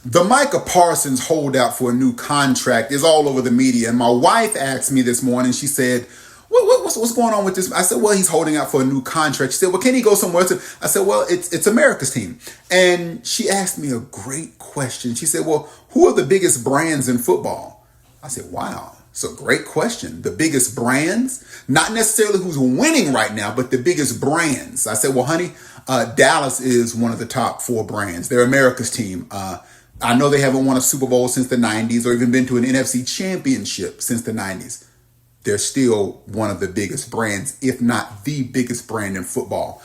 The Micah Parsons holdout for a new contract is all over the media. And my wife asked me this morning, she said, what's going on with this? I said, well, he's holding out for a new contract. She said, well, can he go somewhere else? I said, well, it's America's team. And she asked me a great question. She said, well, who are the biggest brands in football? I said, wow, it's a great question. The biggest brands, not necessarily who's winning right now, but the biggest brands. I said, well, honey, Dallas is one of the top 4 brands. They're America's team. I know they haven't won a Super Bowl since the 90s or even been to an NFC championship since the 90s. They're still one of the biggest brands, if not the biggest brand in football.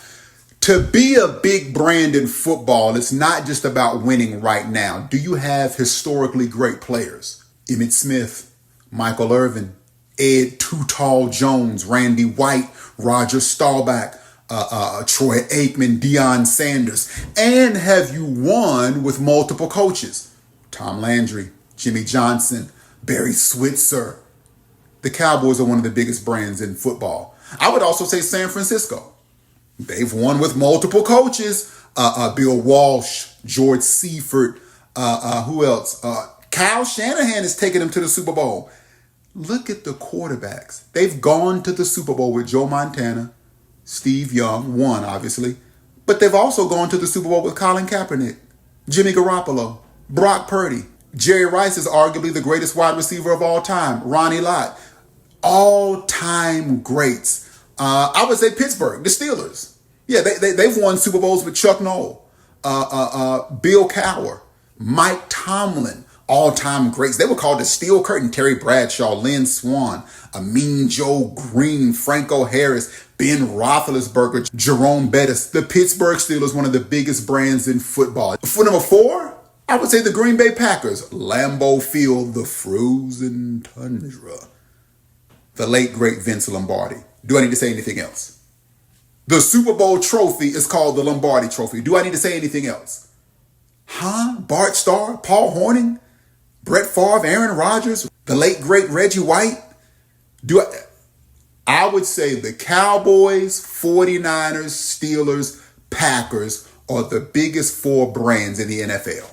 To be a big brand in football, it's not just about winning right now. Do you have historically great players? Emmitt Smith, Michael Irvin, Ed Too Tall Jones, Randy White, Roger Staubach, Troy Aikman, Deion Sanders. And have you won with multiple coaches? Tom Landry, Jimmy Johnson, Barry Switzer. The Cowboys are one of the biggest brands in football. I would also say San Francisco. They've won with multiple coaches. Bill Walsh, George Seifert, who else? Kyle Shanahan has taken them to the Super Bowl. Look at the quarterbacks. They've gone to the Super Bowl with Joe Montana, Steve Young, won obviously, but they've also gone to the Super Bowl with Colin Kaepernick, Jimmy Garoppolo, Brock Purdy. Jerry Rice is arguably the greatest wide receiver of all time, Ronnie Lott. All-time greats. I would say Pittsburgh, the Steelers. Yeah, they've won Super Bowls with Chuck Noll, Bill Cowher, Mike Tomlin, all-time greats. They were called the Steel Curtain. Terry Bradshaw, Lynn Swann, Amin Joe Green, Franco Harris, Ben Roethlisberger, Jerome Bettis. The Pittsburgh Steelers, one of the biggest brands in football. For number 4, I would say the Green Bay Packers, Lambeau Field, the frozen tundra. The late, great Vince Lombardi. Do I need to say anything else? The Super Bowl trophy is called the Lombardi Trophy. Do I need to say anything else? Bart Starr, Paul Hornung, Brett Favre, Aaron Rodgers, the late, great Reggie White. I would say the Cowboys, 49ers, Steelers, Packers are the biggest 4 brands in the NFL.